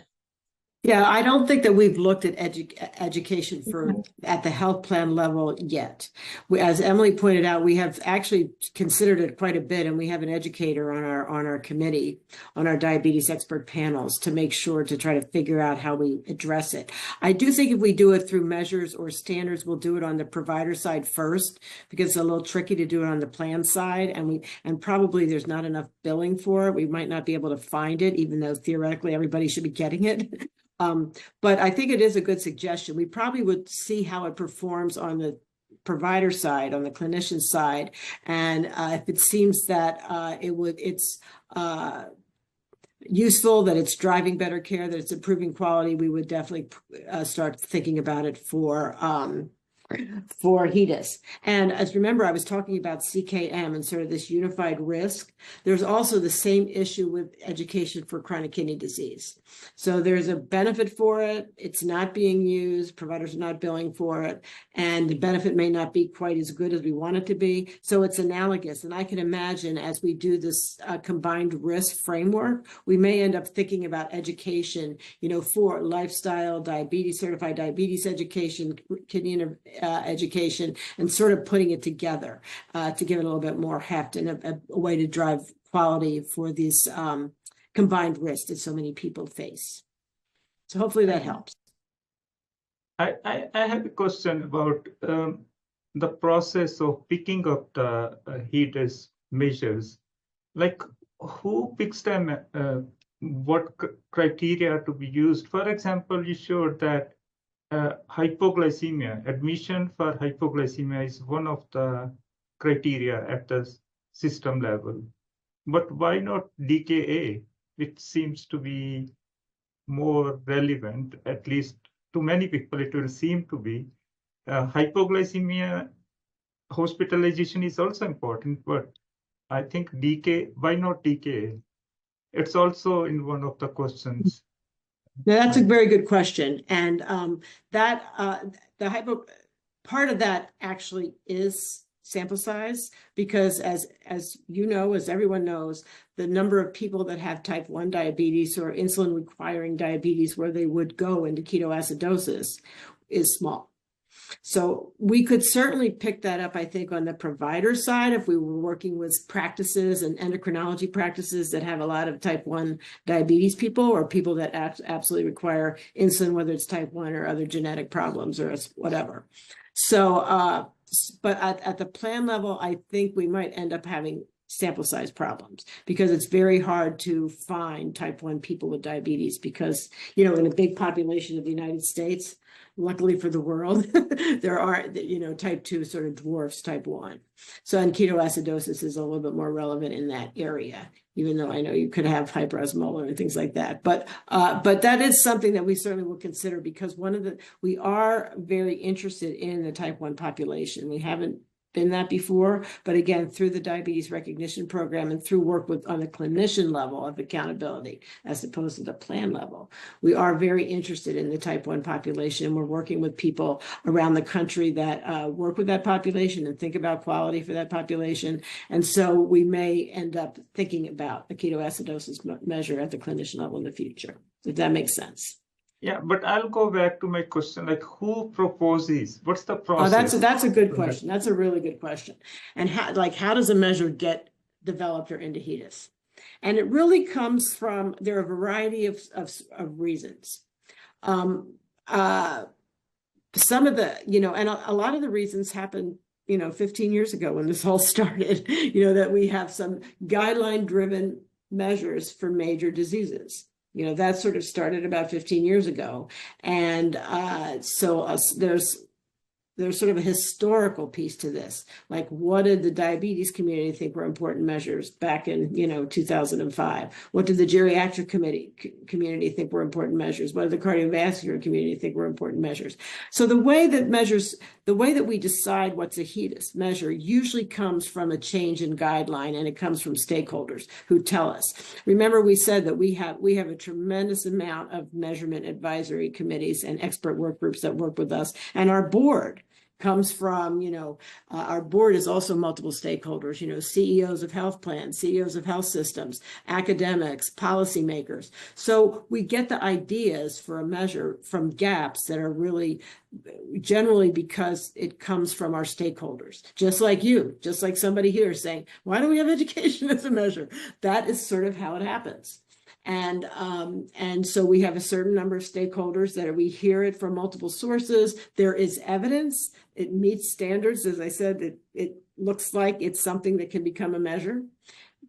Yeah, I don't think that we've looked at education for at the health plan level yet. As Emily pointed out, we have actually considered it quite a bit, and we have an educator on our committee, on our diabetes expert panels, to make sure to try to figure out how we address it. I do think if we do it through measures or standards, we'll do it on the provider side first, because it's a little tricky to do it on the plan side, and probably there's not enough billing for it. We might not be able to find it, even though theoretically everybody should be getting it. But I think it is a good suggestion. We probably would see how it performs on the provider side, on the clinician side, and if it seems that it's useful, that it's driving better care, that it's improving quality, we would definitely start thinking about it for HEDIS. And as remember, I was talking about CKM and sort of this unified risk. There's also the same issue with education for chronic kidney disease. So there's a benefit for it. It's not being used. Providers are not billing for it. And the benefit may not be quite as good as we want it to be. So it's analogous. And I can imagine as we do this combined risk framework, we may end up thinking about education, for lifestyle, diabetes, certified diabetes education, kidney education, and sort of putting it together to give it a little bit more heft and a way to drive quality for these combined risks that so many people face. So hopefully that helps. I have a question about the process of picking up the HEDIS measures. Like, who picks them? What criteria to be used? For example, you showed that hypoglycemia, admission for hypoglycemia is one of the criteria at the system level. But why not DKA, which seems to be more relevant, at least to many people it will seem to be. Hypoglycemia hospitalization is also important, but I think why not DKA? It's also in one of the questions. Now, that's a very good question. And part of that actually is sample size, because as you know, as everyone knows, the number of people that have type 1 diabetes or insulin requiring diabetes where they would go into ketoacidosis is small. So we could certainly pick that up, I think, on the provider side if we were working with practices and endocrinology practices that have a lot of type 1 diabetes people, or people that absolutely require insulin, whether it's type 1 or other genetic problems or whatever. So, but at the plan level, I think we might end up having sample size problems, because it's very hard to find type 1 people with diabetes, because, in a big population of the United States, luckily for the world, there are, type 2 sort of dwarfs type 1. So, and ketoacidosis is a little bit more relevant in that area, even though I know you could have hyperosmolar and things like that. But that is something that we certainly will consider, because we are very interested in the type 1 population. We haven't been that before, but again, through the Diabetes Recognition Program and through work on the clinician level of accountability, as opposed to the plan level, we are very interested in the type 1 population. We're working with people around the country that work with that population and think about quality for that population. And so we may end up thinking about a ketoacidosis measure at the clinician level in the future, if that makes sense. Yeah, but I'll go back to my question, like, who proposes? What's the process? Oh, that's a good question. That's a really good question. And how does a measure get developed or into HEDIS? And it really comes from, there are a variety of reasons. Some of the, and a lot of the reasons happened, 15 years ago when this all started, that we have some guideline-driven measures for major diseases. That sort of started about 15 years ago. And so there's sort of a historical piece to this. Like, what did the diabetes community think were important measures back in, 2005? What did the geriatric community think were important measures? What did the cardiovascular community think were important measures? So the way that we decide what's a HEDIS measure usually comes from a change in guideline, and it comes from stakeholders who tell us. Remember, we said that we have a tremendous amount of measurement advisory committees and expert work groups that work with us, and our board comes from, our board is also multiple stakeholders, CEOs of health plans, CEOs of health systems, academics, policymakers. So we get the ideas for a measure from gaps that are really generally because it comes from our stakeholders, just like you, just like somebody here saying, why don't we have education as a measure? That is sort of how it happens. And so we have a certain number of stakeholders that we hear it from multiple sources. There is evidence. It meets standards. As I said, it looks like it's something that can become a measure.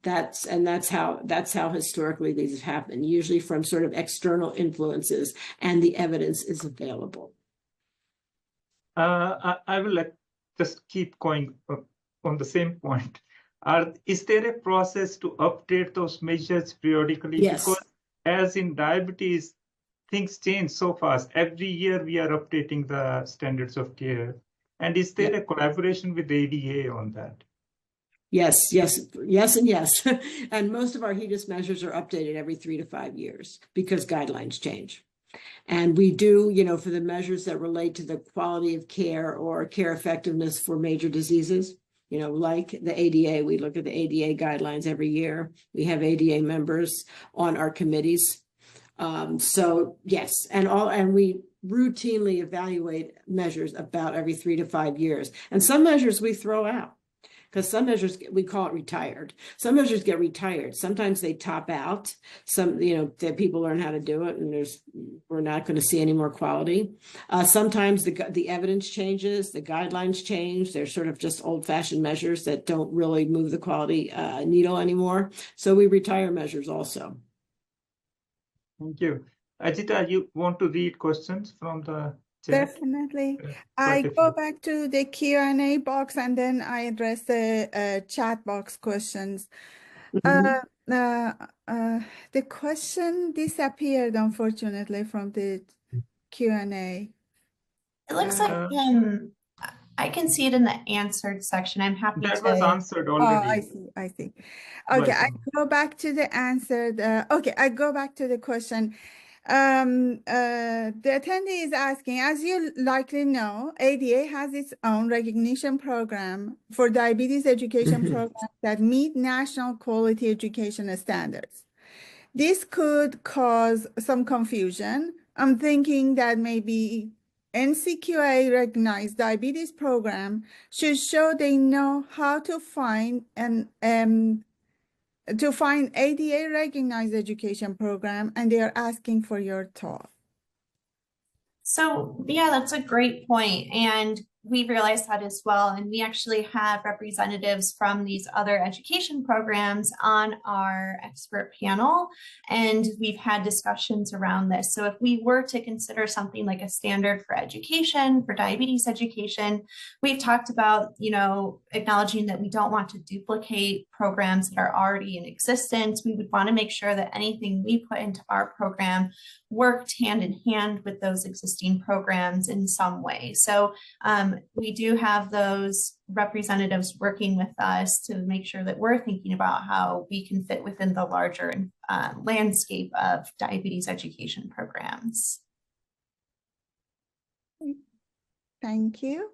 That's how historically these have happened, usually from sort of external influences, and the evidence is available. I will just keep going on the same point. Is there a process to update those measures periodically? Yes. Because as in diabetes, things change so fast. Every year we are updating the standards of care. And is there a collaboration with ADA on that? Yes, and yes. And most of our HEDIS measures are updated every 3 to 5 years because guidelines change. And we do, for the measures that relate to the quality of care or care effectiveness for major diseases, like the ADA, we look at the ADA guidelines every year. We have ADA members on our committees. So yes, and we routinely evaluate measures about every 3 to 5 years. And some measures we throw out, because some measures, we call it retired. Some measures get retired. Sometimes they top out. Some, that people learn how to do it, and we're not going to see any more quality. Sometimes the evidence changes, the guidelines change. They're sort of just old-fashioned measures that don't really move the quality needle anymore. So we retire measures also. Thank you. Ajita, you want to read questions from the chat? Definitely. I go back to the Q&A box and then I address the chat box questions. The question disappeared, unfortunately, from the Q&A. It looks like I can see it in the answered section. I'm happy That to. was answered already. I see. Okay, I Welcome. go back to the answered. I go back to the question. The attendee is asking, as you likely know, ADA has its own recognition program for diabetes education programs that meet national quality education standards. This could cause some confusion. I'm thinking that maybe NCQA recognized diabetes program should show they know how to find ADA recognized education program, and they are asking for your thought. So yeah, that's a great point. And we realized that as well. And we actually have representatives from these other education programs on our expert panel. And we've had discussions around this. So if we were to consider something like a standard for education, for diabetes education, we've talked about, acknowledging that we don't want to duplicate programs that are already in existence. We would want to make sure that anything we put into our program worked hand in hand with those existing programs in some way. So we do have those representatives working with us to make sure that we're thinking about how we can fit within the larger landscape of diabetes education programs. Thank you.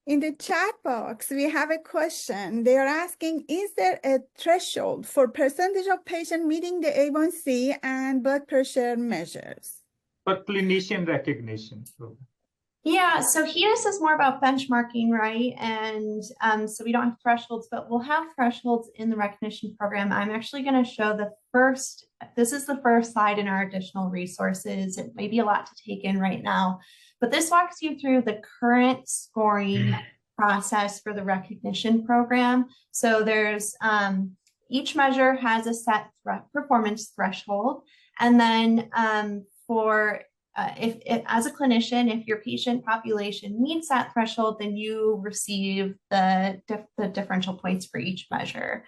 In the chat box, we have a question. They are asking, is there a threshold for percentage of patients meeting the A1C and blood pressure measures? For clinician recognition. Yeah, so HEDIS is more about benchmarking, right? And so we don't have thresholds, but we'll have thresholds in the recognition program. I'm actually going to show this is the first slide in our additional resources. It may be a lot to take in right now, but this walks you through the current scoring process for the recognition program. So there's each measure has a set performance threshold. And then if as a clinician, if your patient population meets that threshold, then you receive the differential points for each measure.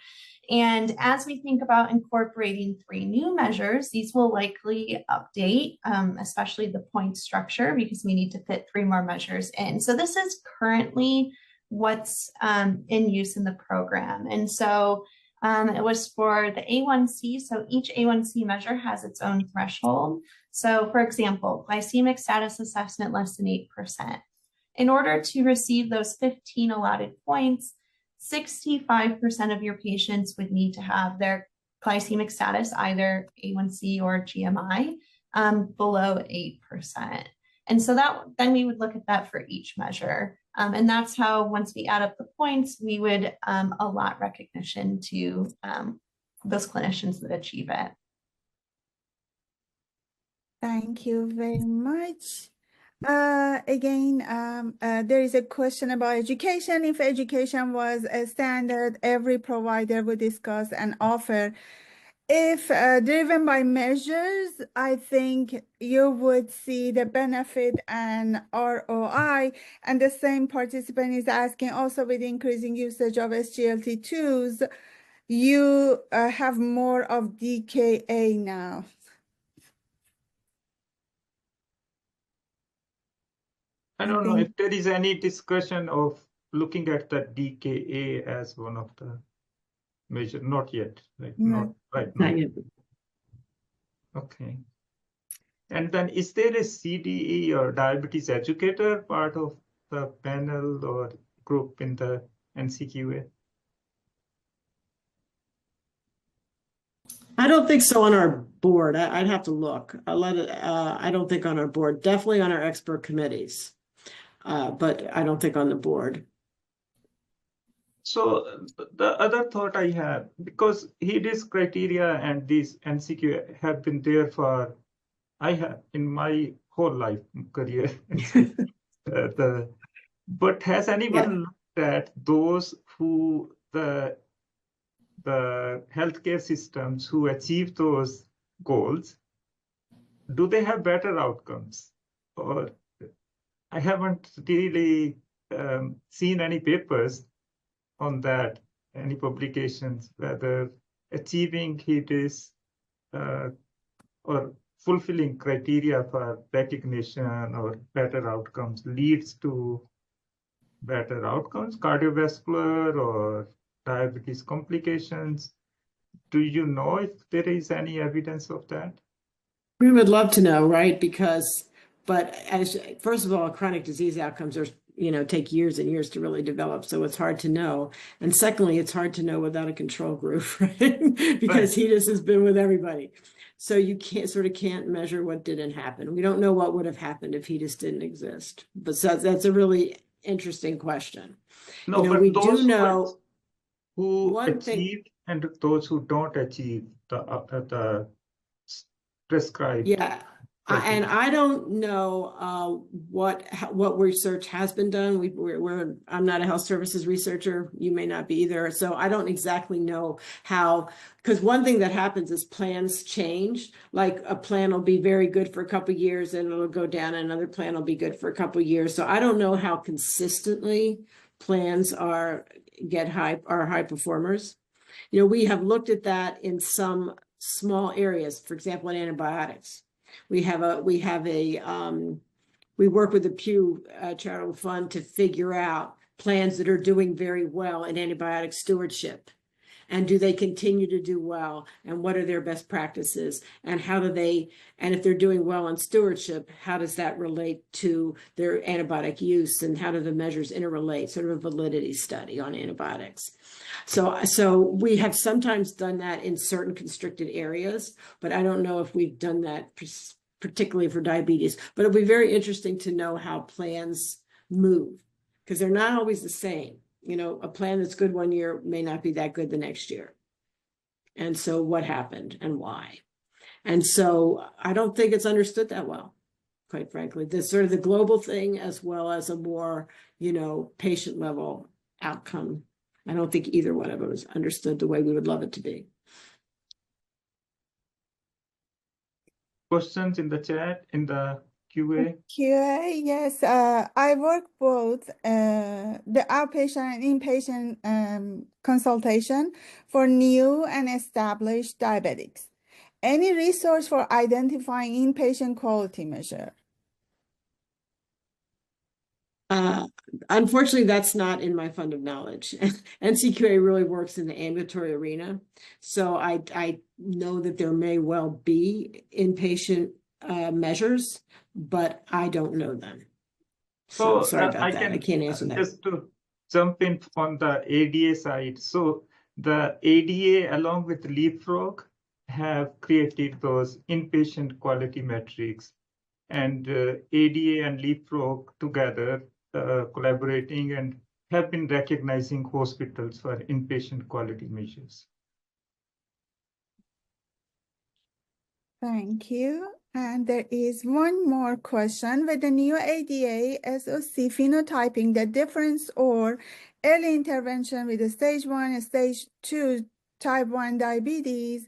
And as we think about incorporating 3 new measures, these will likely update, especially the point structure, because we need to fit 3 more measures in. So this is currently what's in use in the program. And so it was for the A1C. So each A1C measure has its own threshold. So for example, glycemic status assessment less than 8%. in order to receive those 15 allotted points, 65% of your patients would need to have their glycemic status, either A1C or GMI, below 8%. And so then we would look at that for each measure. And that's how, once we add up the points, we would allot recognition to those clinicians that achieve it. Thank you very much. Again, there is a question about education. If education was a standard, every provider would discuss and offer. If driven by measures, I think you would see the benefit and ROI. And the same participant is asking, also with increasing usage of SGLT2s, you have more of DKA now. I don't know if there is any discussion of looking at the DKA as one of the measures. Not yet, like not right now. Not yet. Okay. And then is there a CDE or diabetes educator part of the panel or group in the NCQA? I don't think so on our board. I'd have to look. I don't think on our board. Definitely on our expert committees, but I don't think on the board. So the other thought I have, because HEDIS criteria and these NCQA have been there for, I have in my whole life career. But has anyone looked at those who the healthcare systems who achieve those goals? Do they have better outcomes? Or I haven't really seen any papers on that, any publications, whether achieving HEDIS or fulfilling criteria for recognition or better outcomes leads to better outcomes, cardiovascular or diabetes complications. Do you know if there is any evidence of that? We would love to know, right? But first of all, chronic disease outcomes are, take years and years to really develop. So it's hard to know. And secondly, it's hard to know without a control group, right? Because HEDIS has been with everybody. So you can't measure what didn't happen. We don't know what would have happened if HEDIS didn't exist. But so that's a really interesting question. No, but we those do know who achieve and those who don't achieve the prescribed. Yeah. And I don't know what research has been done. I'm not a health services researcher. You may not be either. So I don't exactly know how, because one thing that happens is plans change. Like a plan will be very good for a couple of years and it'll go down. And another plan will be good for a couple of years. So I don't know how consistently plans are high performers. We have looked at that in some small areas. For example, in antibiotics. We work with the Pew Charitable Fund to figure out plans that are doing very well in antibiotic stewardship. And do they continue to do well? And what are their best practices? And and if they're doing well on stewardship, how does that relate to their antibiotic use? And how do the measures interrelate? Sort of a validity study on antibiotics. So we have sometimes done that in certain constricted areas, but I don't know if we've done that particularly for diabetes. But it'll be very interesting to know how plans move, because they're not always the same. A plan that's good one year may not be that good the next year. And so what happened and why? And so I don't think it's understood that well, quite frankly. There's sort of the global thing as well as a more, patient level outcome. I don't think either one of them is understood the way we would love it to be. Questions in the chat, in the QA? QA, yes. I work both the outpatient and inpatient consultation for new and established diabetics. Any resource for identifying inpatient quality measure? Unfortunately, that's not in my fund of knowledge. NCQA really works in the ambulatory arena. So I know that there may well be inpatient measures, but I don't know them. So sorry about I that. I can't answer that. Just to jump in on the ADA side. So the ADA along with Leapfrog have created those inpatient quality metrics, and ADA and Leapfrog together collaborating and have been recognizing hospitals for inpatient quality measures. Thank you. And there is one more question. With the new ADA SOC phenotyping, the difference or early intervention with the stage 1 and stage 2 type 1 diabetes,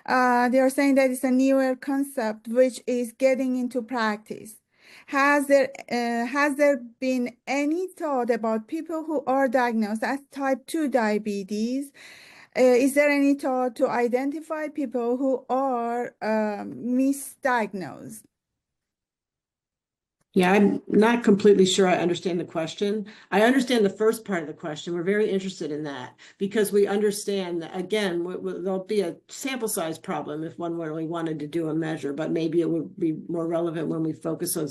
they are saying that it's a newer concept which is getting into practice. Has there been any thought about people who are diagnosed as type 2 diabetes? Is there any thought to identify people who are misdiagnosed? Yeah, I'm not completely sure I understand the question. I understand the first part of the question. We're very interested in that because we understand that, again, there'll be a sample size problem if one really wanted to do a measure, but maybe it would be more relevant when we focus on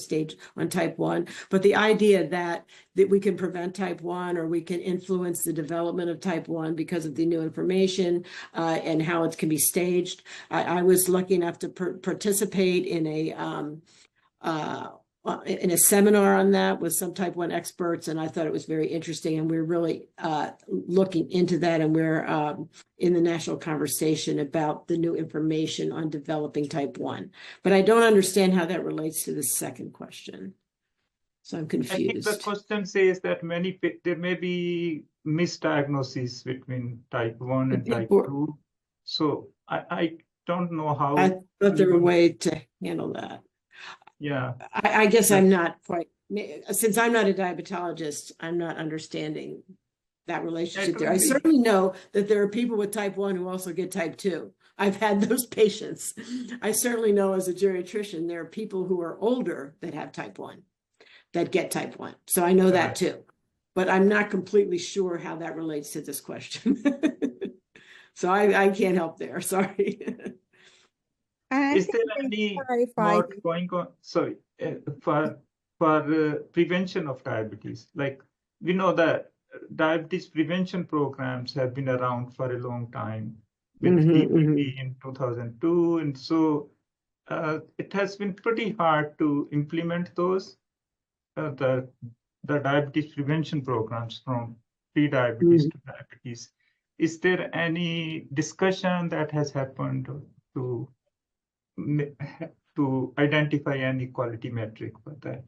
type 1. But the idea that we can prevent type 1 or we can influence the development of type 1 because of the new information and how it can be staged. I was lucky enough to participate in a seminar on that with some type 1 experts, and I thought it was very interesting, and we're really looking into that, and we're in the national conversation about the new information on developing type 1. But I don't understand how that relates to the second question. So I'm confused. I think the question says that there may be misdiagnosis between type 1 and type 2. So I don't know how. I thought there were a way to handle that. Yeah. I guess I'm not quite, since I'm not a diabetologist, I'm not understanding that relationship there. I certainly know that there are people with type 1 who also get type 2. I've had those patients. I certainly know as a geriatrician, there are people who are older that have type 1, that get type 1. So I know that too, but I'm not completely sure how that relates to this question. So I can't help there, sorry. Is there any more going on? Sorry, for prevention of diabetes? Like we know that diabetes prevention programs have been around for a long time with DPP in 2002, and so it has been pretty hard to implement those the diabetes prevention programs from pre-diabetes to diabetes. Is there any discussion that has happened to identify any quality metric for that?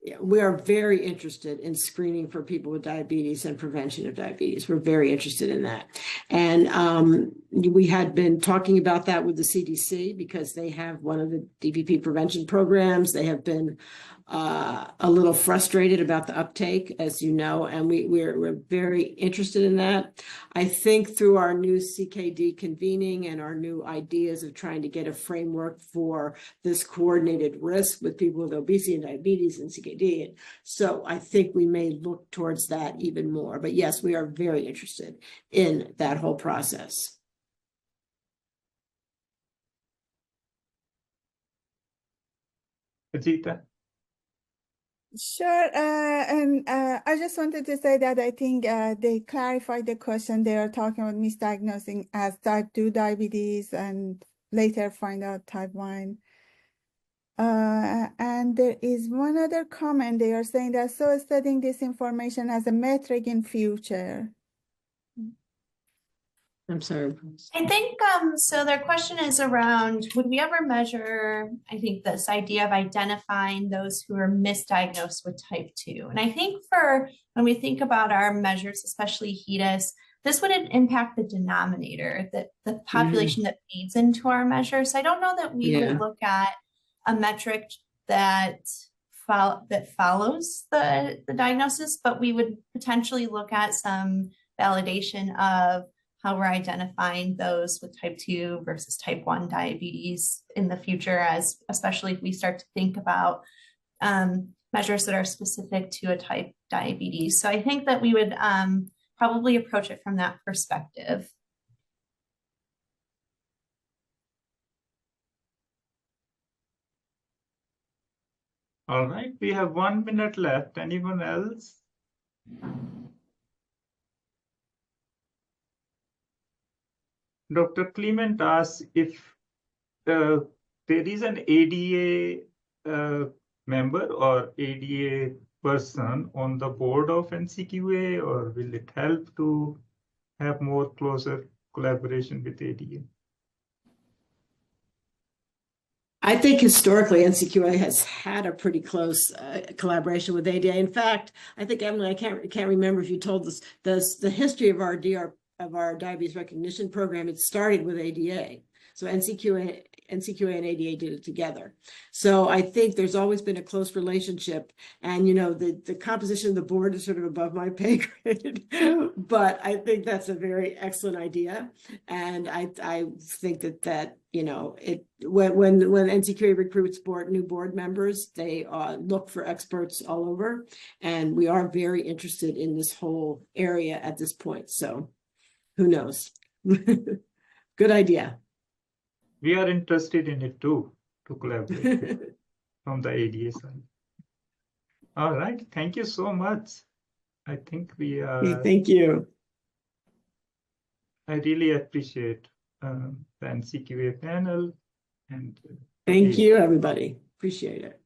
Yeah, we are very interested in screening for people with diabetes and prevention of diabetes. We're very interested in that. And we had been talking about that with the CDC because they have one of the DPP prevention programs. They have been a little frustrated about the uptake, as you know, and we're very interested in that. I think through our new CKD convening and our new ideas of trying to get a framework for this coordinated risk with people with obesity and diabetes and CKD. And so I think we may look towards that even more. But yes, we are very interested in that whole process. Ajita? Sure, and I just wanted to say that I think they clarified the question. They are talking about misdiagnosing as type 2 diabetes and later find out type 1. And there is one other comment. They are saying that so studying this information as a metric in future. I'm sorry. I think, so their question is around, would we ever measure, I think this idea of identifying those who are misdiagnosed with type 2. And I think when we think about our measures, especially HEDIS, this would impact the denominator, the population that feeds into our measures. So I don't know that we would look at a metric that follows the diagnosis, but we would potentially look at some validation of how we're identifying those with type 2 versus type 1 diabetes in the future, especially if we start to think about measures that are specific to a type diabetes. So I think that we would probably approach it from that perspective. All right, we have 1 minute left. Anyone else? Dr. Clement asks if there is an ADA member or ADA person on the board of NCQA, or will it help to have more closer collaboration with ADA? I think historically NCQA has had a pretty close collaboration with ADA. In fact, I think, Emily, I can't remember if you told us the history of our Diabetes Recognition Program. It started with ADA. So NCQA and ADA did it together. So I think there's always been a close relationship, and the composition of the board is sort of above my pay grade, but I think that's a very excellent idea, and I think that when NCQA recruits new board members, they look for experts all over, and we are very interested in this whole area at this point. So who knows? Good idea. We are interested in it too, to collaborate from the ADA side. All right, thank you so much. I think we are. Okay, thank you. I really appreciate the NCQA panel and Thank you, everybody. Appreciate it.